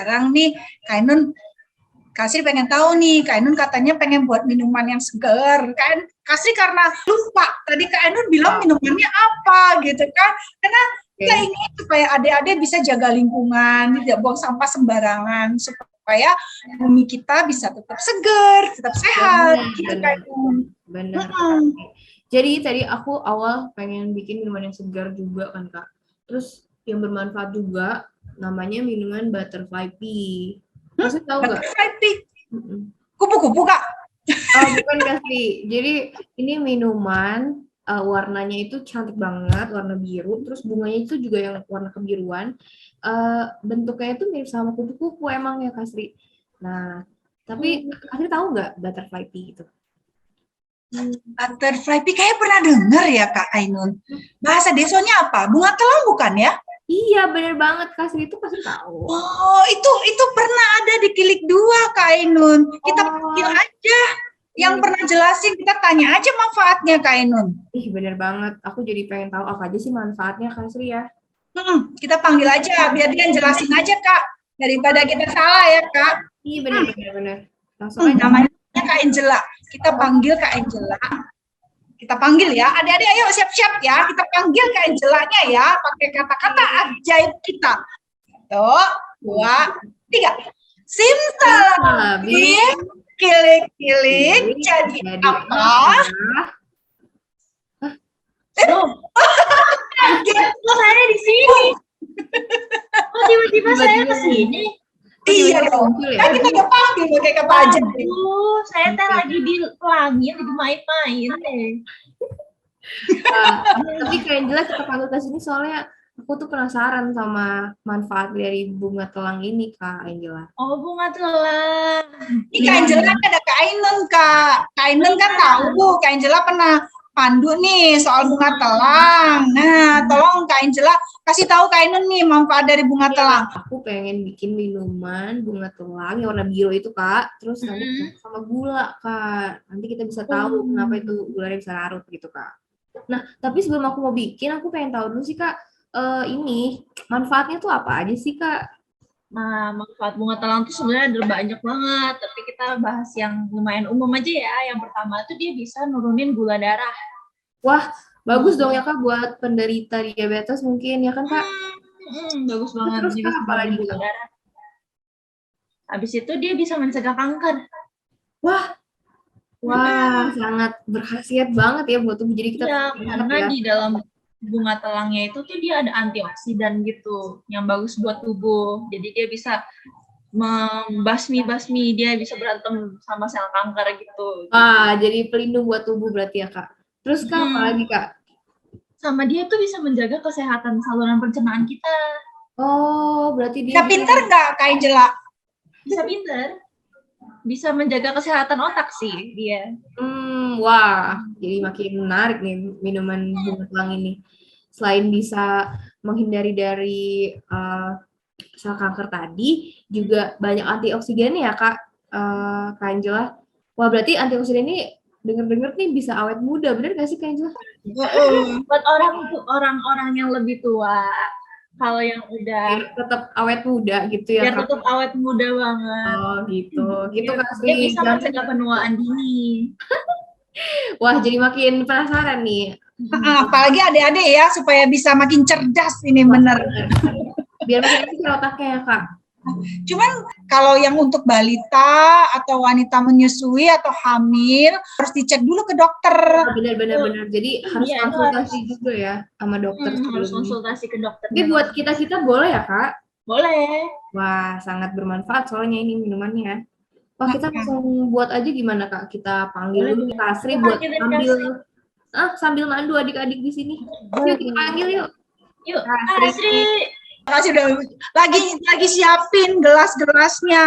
sekarang nih Kak Ainun, Kasri pengen tahu nih, Kak Ainun katanya pengen buat minuman yang segar, kan? Kasri karena lupa, tadi Kak Ainun bilang minumannya apa gitu kan, karena kita ingin supaya adik-adik bisa jaga lingkungan, tidak buang sampah sembarangan, supaya bumi kita bisa tetap segar, tetap sehat. Benar. Jadi tadi aku awal pengen bikin minuman yang segar juga kan Kak, terus yang bermanfaat juga, namanya minuman butterfly pea. Kasih tahu nggak? Kupu-kupu Kak? Oh bukan Kasih. Jadi ini minuman warnanya itu cantik banget, warna biru. Terus bunganya itu juga yang warna kebiruan. Bentuknya itu mirip sama kupu-kupu emang ya Kasih. Nah, tapi Kasih tahu nggak butterfly pea itu? Butterfly pea kayak pernah dengar ya Kak Ainun. Bahasa desanya apa? Bunga telang bukan ya? Iya benar banget, Kasih itu pasti tahu. Oh itu pernah ada di Kilik 2 Kak Ainun. Kita panggil aja yang pernah jelasin, kita tanya aja manfaatnya Kak Ainun. Ih benar banget, aku jadi pengen tahu apa aja sih manfaatnya Kak Sri ya. Kita panggil aja biar dia jelasin aja Kak, daripada kita salah ya Kak. Iya benar. Langsung aja. Namanya Kak Angela. Kita panggil Kak Angela. Kita panggil ya, adik-adik ayo siap-siap ya, kita panggil Kak Angelanya ya, pakai kata-kata ajaib kita. 1, 2, 3. Simsalabim, kilik-kilik, jadi apa? Saya di sini. Oh tiba-tiba saya ke sini. Iya dong, kan kita udah panggil pakai kata ajaib. Saya teh lagi di langit, lagi main-main deh. Tapi kayak jelas kita panggil ke sini soalnya aku tuh penasaran sama manfaat dari bunga telang ini Kak Angela. Oh bunga telang. Ini Kak Angela kan ada Kak Ainun Kak. Kak Ainun kan tahu, Kak Angela pernah pandu nih soal bunga telang. Nah, tolong Kak Angela kasih tahu Kak Ainun nih manfaat dari bunga telang. Aku pengen bikin minuman bunga telang yang warna biru itu Kak, terus nanti sama gula Kak. Nanti kita bisa tahu kenapa itu gulanya bisa larut gitu Kak. Nah, tapi sebelum aku mau bikin, aku pengen tahu dulu sih Kak, ini manfaatnya tuh apa aja sih Kak? Nah, manfaat bunga telang tuh sebenarnya ada banyak banget, tapi kita bahas yang lumayan umum aja ya. Yang pertama tuh dia bisa nurunin gula darah. Wah, bagus dong ya Kak buat penderita diabetes mungkin ya kan Kak? Bagus banget. Terus Kak, apa lagi gula darah. Habis itu dia bisa mencegah kanker. Wah, sangat berkhasiat banget ya buat tubuh. Jadi kita karena di dalam bunga telangnya itu tuh dia ada antioksidan gitu yang bagus buat tubuh. Jadi dia bisa membasmi, dia bisa berantem sama sel kanker gitu. Jadi pelindung buat tubuh berarti ya Kak. Terus Kak apa lagi Kak? Sama dia tuh bisa menjaga kesehatan saluran pencernaan kita. Oh, berarti dia bisa pinter nggak Kak Angela? Bisa pinter. Bisa menjaga kesehatan otak sih dia. Wah, jadi makin menarik nih minuman bunga telang ini. Selain bisa menghindari dari sel kanker tadi, juga banyak antioksidannya ya Kak Angela. Wah, berarti antioksidan ini denger-denger nih bisa awet muda, bener nggak sih Kak Angela? Buat orang-orang yang lebih tua. Kalau yang udah tetap awet muda gitu ya. Biar tetap awet muda banget. Oh gitu. Gitu Kak Sri. Dia bisa mencegah penuaan dini. Wah, jadi makin penasaran nih. Apalagi adik-adik ya supaya bisa makin cerdas ini bener. Biar makin pintar otaknya ya Kak. Cuman kalau yang untuk balita atau wanita menyusui atau hamil harus dicek dulu ke dokter. Benar. Jadi harus konsultasi juga ya sama dokter. Harus konsultasi ke dokter. Jadi buat kita boleh ya Kak? Boleh. Wah, sangat bermanfaat soalnya ini minumannya. Wah, kita langsung buat aja gimana Kak? Kita panggil dulu Kak Sri buat sambil mandu adik-adik di sini. Yuk kita panggil yuk. Yuk, Kak Sri. Kasih udah lagi siapin gelas-gelasnya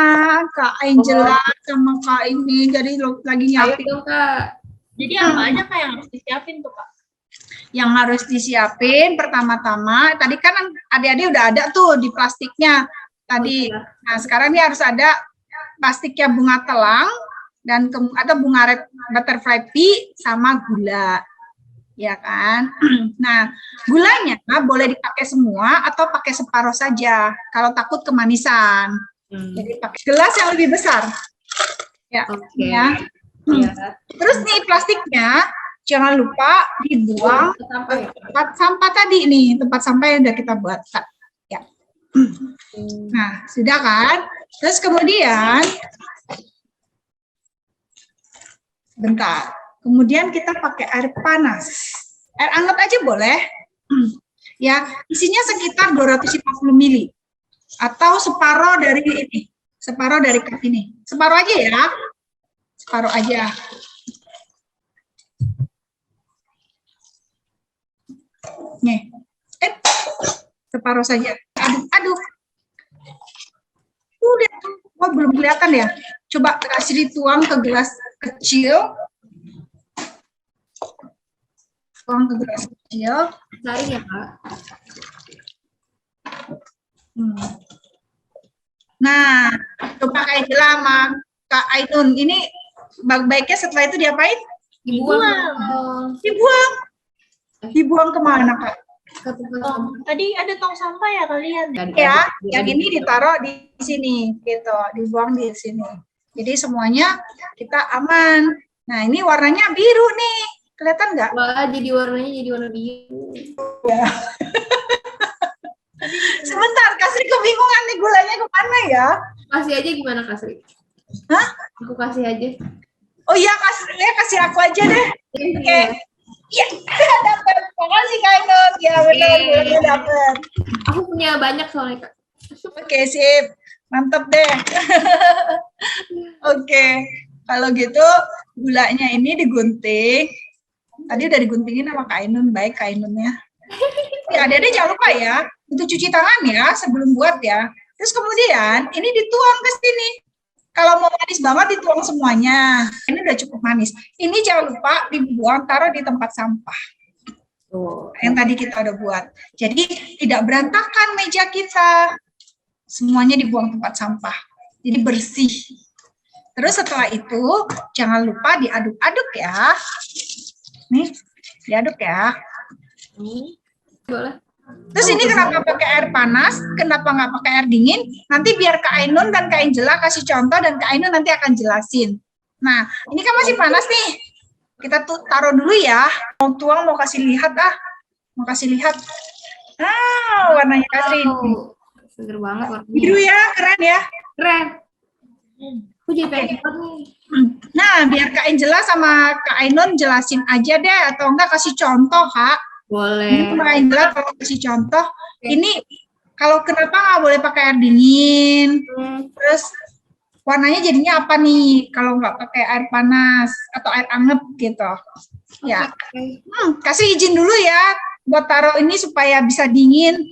Kak Angela sama Kak ini, jadi lagi nyiapin. Ayo Kak. Jadi apa aja Kak yang harus disiapin tuh Kak? Yang harus disiapin pertama-tama, tadi kan adik-adik udah ada tuh di plastiknya tadi. Nah sekarang ini harus ada plastiknya bunga telang dan atau bunga red butterfly pea sama gula. Ya kan. Nah, gulanya boleh dipakai semua atau pakai separuh saja kalau takut kemanisan. Jadi pakai gelas yang lebih besar. Ya. Oke. Ya. Ya. Terus nih plastiknya jangan lupa dibuang Sampai. tempat sampah tadi nih, tempat sampah yang udah kita buat. Ya. Nah, sudah kan? Terus kemudian bentar. Kemudian kita pakai air panas. Air hangat aja boleh. Ya, isinya sekitar 250 ml atau separuh dari ini. Separuh dari cup ini. Separuh aja ya. Separuh aja. Nih. Separuh saja. Aduk. Udah. Oh, belum kelihatan ya. Coba kasih dituang ke gelas kecil. Tuang ke gelas kecil. Cari ya, Kak. Nah, coba kayak Jela sama Kak Ainun. Ini baik-baiknya setelah itu diapain? Dibuang. Dibuang. Dibuang kemana, Kak? Ke tempat Oh, tadi ada tong sampah ya kalian? Ya, yang ini ditaruh di sini, gitu. Dibuang di sini. Jadi semuanya kita aman. Nah, ini warnanya biru nih. Kelihatan nggak? Wah, warnanya jadi warna biru. Ya. Sebentar, Kasri kebingungan nih gulanya kemana ya? Kasih aja gimana, Kasri? Hah? Aku kasih aja. Oh iya, kasih aku aja deh. Oke. Iya, dapat. Makasih Kak Ainun. Ya benar, gulanya dapat. Aku punya banyak soalnya, Kak. Oke, sip. Mantap deh. Oke. Kalau gitu, gulanya ini digunting. Tadi udah diguntingin sama Kak Ainun. Baik, Kak Ainunnya. Ya, adik-adik jangan lupa ya, untuk cuci tangan ya sebelum buat ya. Terus kemudian ini dituang ke sini. Kalau mau manis banget dituang semuanya. Ini udah cukup manis. Ini jangan lupa dibuang, taruh di tempat sampah. Yang tadi kita udah buat. Jadi tidak berantakan meja kita. Semuanya dibuang tempat sampah. Jadi bersih. Terus setelah itu jangan lupa diaduk-aduk ya. Nih, diaduk ya. Boleh. Terus ini kenapa pakai air panas? Kenapa nggak pakai air dingin? Nanti biar Kak Ainun dan Kak Angela kasih contoh dan Kak Ainun nanti akan jelasin. Nah, ini kan masih panas nih. Kita taruh dulu ya. Mau tuang, mau kasih lihat ah. Mau kasih lihat. Ah, warnanya Kasri ini. Seger banget warnanya. Biru ya, keren ya. Keren. Aku jadi pengen banget nih. Nah, biar Kak Angela sama Kak Ainun jelasin aja deh, atau enggak kasih contoh, Kak. Boleh. Ini Kak Angela kalau kasih contoh, ini kalau kenapa nggak boleh pakai air dingin, terus warnanya jadinya apa nih kalau nggak pakai air panas atau air anget gitu. Ya, kasih izin dulu ya buat taruh ini supaya bisa dingin.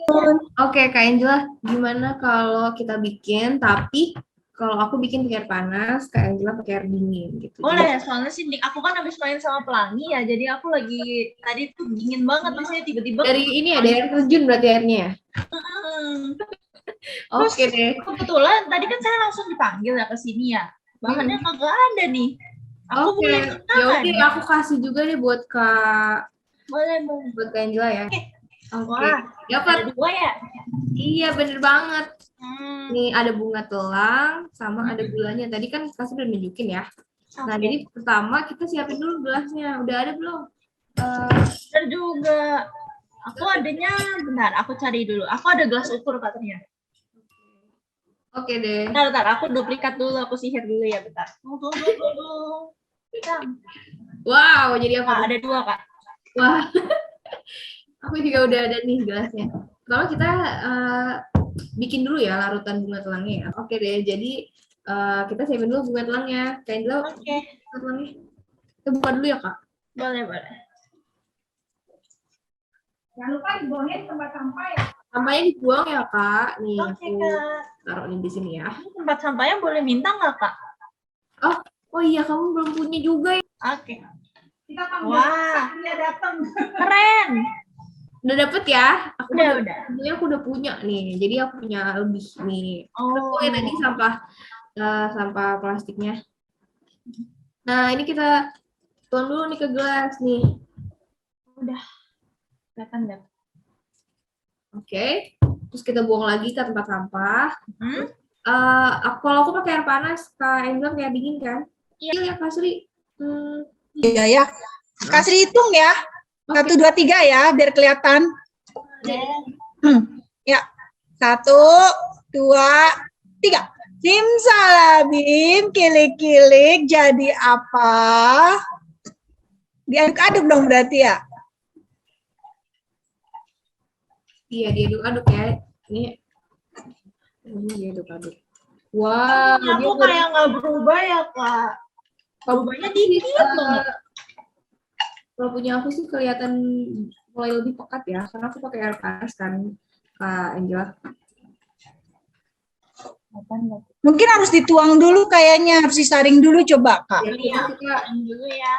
Oke, Kak Angela, gimana kalau kita bikin tapi kalau aku bikin pakai air panas, Kak Angela pakai air dingin gitu. Boleh, soalnya sih aku kan habis main sama pelangi ya, jadi aku lagi tadi tuh dingin banget, maksudnya tiba-tiba dari ini ya, dari air terjun berarti airnya ya? Oke deh. Kebetulan tadi kan saya langsung dipanggil ya ke sini ya, bahannya kagak ada nih. Aku Oke, boleh yaudah aku kasih juga deh buat Kak. Boleh. Buat Kak Angela ya. Oke. Wah, dapat. ada 2 ya? Iya, bener banget. Nih ada bunga telang sama ada gulanya. Tadi kan Kasih udah nunjukin ya. Nah, jadi pertama kita siapin dulu gelasnya. Udah ada belum? Bener juga. Aku adanya, bentar, aku cari dulu. Aku ada gelas ukur katanya. Oke deh. Bentar, aku duplikat dulu, aku sihir dulu ya, bentar. Tunggu. Wow, jadi apa? Kak, ada 2, Kak. Wah, aku juga udah ada nih gelasnya. Pertama kita bikin dulu ya larutan bunga telangnya ya. Oke deh, jadi kita siapin dulu bunga telangnya. Kayak dulu. Oke. Bunga telangnya. Kita buka dulu ya, Kak. Boleh. Jangan lupa dibuangnya di tempat sampah ya. Sampahnya dibuang ya, Kak. Nih, Oke, aku Kak. taruh di sini ya. Ini tempat sampahnya boleh minta nggak, Kak? Oh iya, kamu belum punya juga ya. Oke. Kita Wah, dia datang. keren. Udah dapet ya? Udah. Sebenarnya aku udah punya nih. Jadi aku punya lebih nih. Oh. Aku tadi sampah plastiknya. Nah, ini kita tuang dulu nih ke gelas nih. Udah. Kelihatan. Oke. Terus kita buang lagi ke tempat sampah. Kalau aku pakai air panas, Kak Angela pakai air dingin kan? Iya. Ya, Kak Sri. Iya ya. Kasih hitung ya. Oke. 1, 2, 3 ya, biar kelihatan. Ya. 1, 2, 3. Simsalabim, kilik-kilik jadi apa? Diaduk-aduk dong berarti ya. Iya, diaduk-aduk ya. Ini diaduk-aduk. Wow, dia Aku kayak nggak berubah ya, Kak. Berubahnya dikit banget. Kalau punya aku sih kelihatan mulai lebih pekat ya, karena aku pakai air panas kan, Kak Angela. Mungkin harus dituang dulu kayaknya, harus disaring dulu coba, Kak. Ya, kita Dulu ya.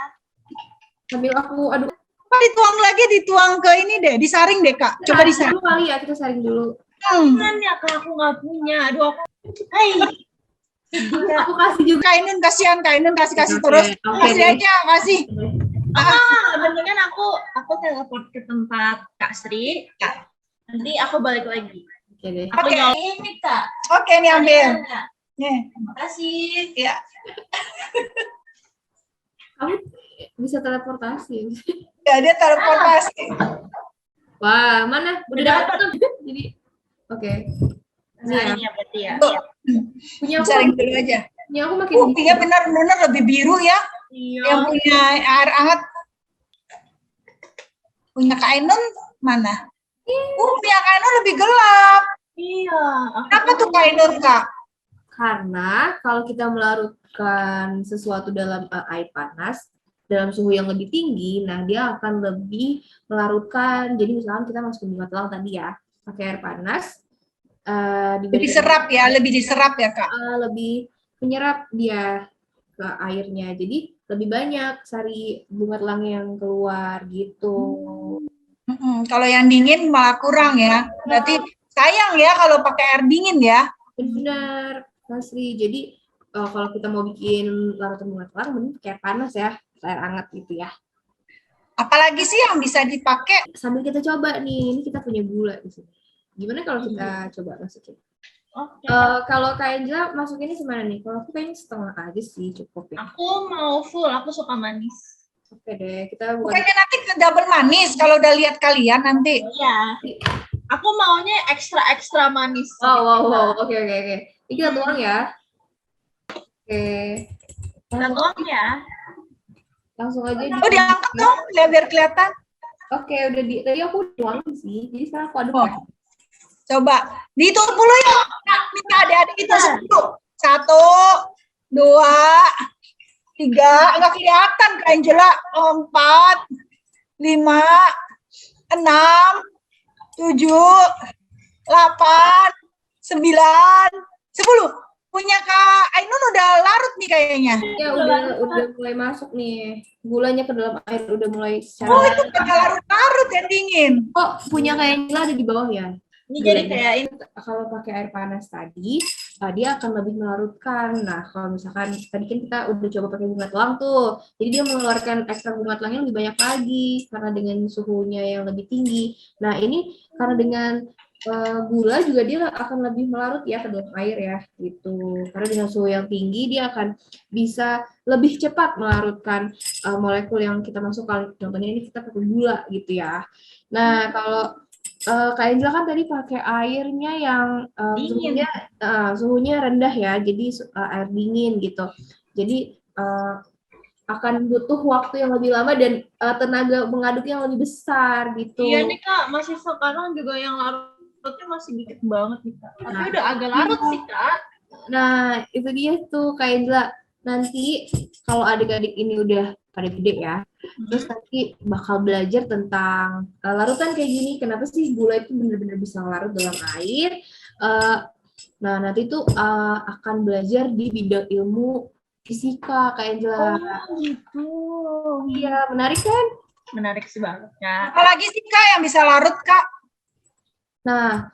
sambil aku aduk. Apa dituang lagi, dituang ke ini deh, disaring deh, Kak. Coba disaring. Dulu kali ya, kita saring dulu. Kan ya, Kak, aku nggak punya. Aduh, aku. Hai. Aku kasih juga. Kak Ainun kasihan, Kak Ainun kasih Oke, terus. oke Kasih deh. aja, kasih. Mendingan aku teleport ke tempat Kak Sri. Nanti aku balik lagi. Oke deh. Aku Oke. nyolong ini, Kak. Oke, nih ambil. Kak. Nih, Terima kasih. ya. Kamu bisa teleportasi. Ya, dia teleportasi. Wah, mana? Udah Udah dapat tuh. Jadi, oke. Ini ya. Saringnya berarti ya. Tuh, Punya aku, saring dulu aja. punya aku makin Iya benar-benar lebih biru ya. Iya. Yang punya air hangat. Punya Kak Ainun mana? Punya Kak Ainun lebih gelap. Iya. Kenapa tuh Kak Ainun, Kak? Karena kalau kita melarutkan sesuatu dalam air panas, dalam suhu yang lebih tinggi, nah dia akan lebih melarutkan. Jadi misalkan kita masukin bunga telang tadi ya, pakai air panas, Lebih serap ya, lebih diserap ya, Kak. lebih menyerap dia ke airnya. Jadi lebih banyak sari bunga telang yang keluar gitu. Kalau yang dingin malah kurang ya. Berarti sayang ya kalau pakai air dingin ya. Benar, Masri. Jadi kalau kita mau bikin larutan bunga telang, mending pakai air panas ya, air hangat gitu ya. Apalagi sih yang bisa dipakai? Sambil kita coba nih, ini kita punya gula di sini. Gimana kalau kita coba masukin? Oke. Kalau Kak Angela masukinnya semana nih? Kalau aku kayaknya setengah aja sih cukup ya. Aku mau full. Aku suka manis. Oke deh, kita bukan. Bukannya nanti ke double manis kalau udah lihat kalian nanti. Iya. Aku maunya ekstra manis. Wow. Oke. Ini kita tuang ya. Oke. Kita tuang ya. Langsung aja. Oh, diangkat dong, biar kelihatan. Oke, udah tadi aku tuangin sih. Jadi sekarang aku aduk. Oh. Coba dihitung 10 ya. Minta adik-adik itu 10. 1, 2, 3, enggak kelihatan Kak Angela. 4, 5, 6, 7, 8, 9, 10. Punya Kak Ainun udah larut nih kayaknya. Ya udah mulai masuk nih. Gulanya ke dalam air udah mulai secara. Oh, itu udah larut-larut yang dingin. Oh, punya Kak Angela ada di bawah ya. Ini jadi kayak ini. Kalau pakai air panas tadi, dia akan lebih melarutkan. Nah, kalau misalkan tadi kan kita udah coba pakai bunga telang tuh, jadi dia mengeluarkan ekstrak bunga telangnya lebih banyak lagi karena dengan suhunya yang lebih tinggi. Nah, ini karena dengan gula juga dia akan lebih melarut ya ke dalam air ya, gitu. Karena dengan suhu yang tinggi dia akan bisa lebih cepat melarutkan molekul yang kita masukkan. Contohnya ini kita pakai gula gitu ya. Nah, kalau Kak Angela kan tadi pakai airnya yang suhunya rendah ya, jadi air dingin gitu. Jadi akan butuh waktu yang lebih lama dan tenaga mengaduknya yang lebih besar gitu. Iya nih Kak, masih sekarang juga yang larutnya masih dikit banget nih Kak. Tapi udah agak larut sih Kak. Nah, itu dia tuh Kak Angela. Nanti kalau adik-adik ini udah pada gede ya, terus nanti bakal belajar tentang larutan kayak gini. Kenapa sih gula itu benar-benar bisa larut dalam air? Nah, nanti tuh akan belajar di bidang ilmu fisika, Kak Angela. Oh gitu. Iya, menarik kan? Menarik sih banget Kak. Apalagi sih Kak yang bisa larut Kak? Nah,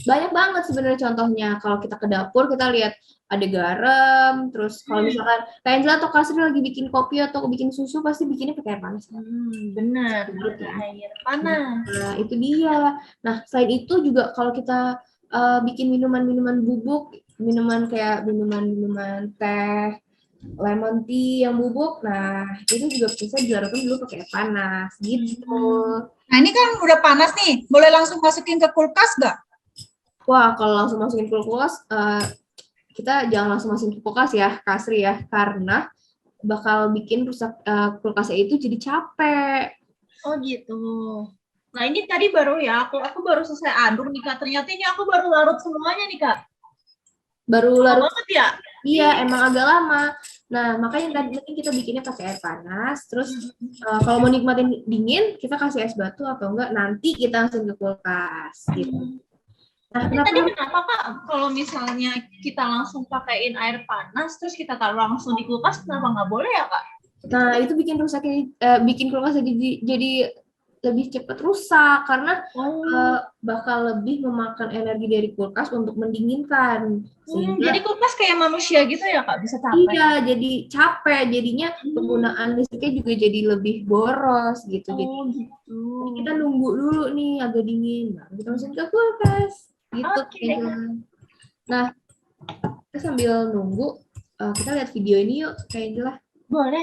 banyak banget sebenarnya contohnya. Kalau kita ke dapur, kita lihat ada garam, terus kalau misalkan Kak Angela atau Kak Sri lagi bikin kopi atau bikin susu, pasti bikinnya pakai air panas. Benar, air panas. Nah, itu dia. Nah, selain itu juga kalau kita bikin minuman-minuman bubuk minuman kayak minuman teh, lemon tea yang bubuk, nah itu juga bisa dilarutkan dulu pakai air panas gitu. Nah ini kan udah panas nih, boleh langsung masukin ke kulkas nggak? Wah, kalau langsung masukin ke kulkas, kita jangan langsung masukin ke kulkas ya, Kasri ya, karena bakal bikin rusak kulkasnya itu jadi capek. Oh gitu. Nah ini tadi baru ya, aku baru selesai aduk nih Kak. Ternyata ini aku baru larut semuanya nih Kak. Baru Lama larut, banget ya? iya emang agak lama. Nah, makanya tadi mungkin kita bikinnya pakai air panas, terus kalau mau nikmatin dingin, kita kasih es batu atau enggak, nanti kita langsung ke kulkas gitu. Nah, Tapi tadi kenapa Kak, kalau misalnya kita langsung pakaiin air panas, terus kita taruh langsung di kulkas, kenapa nggak boleh ya Kak? Nah, itu bikin bikin kulkas jadi lebih cepat rusak karena bakal lebih memakan energi dari kulkas untuk mendinginkan. Jadi kulkas kayak manusia gitu ya Kak, bisa capek? Iya, jadi capek. Jadinya penggunaan listriknya juga jadi lebih boros gitu. Jadi kita nunggu dulu nih agak dingin, baru kita masukin ke kulkas. Gitu. Nah, kita sambil nunggu, kita lihat video ini yuk, kayak gitu lah. Boleh.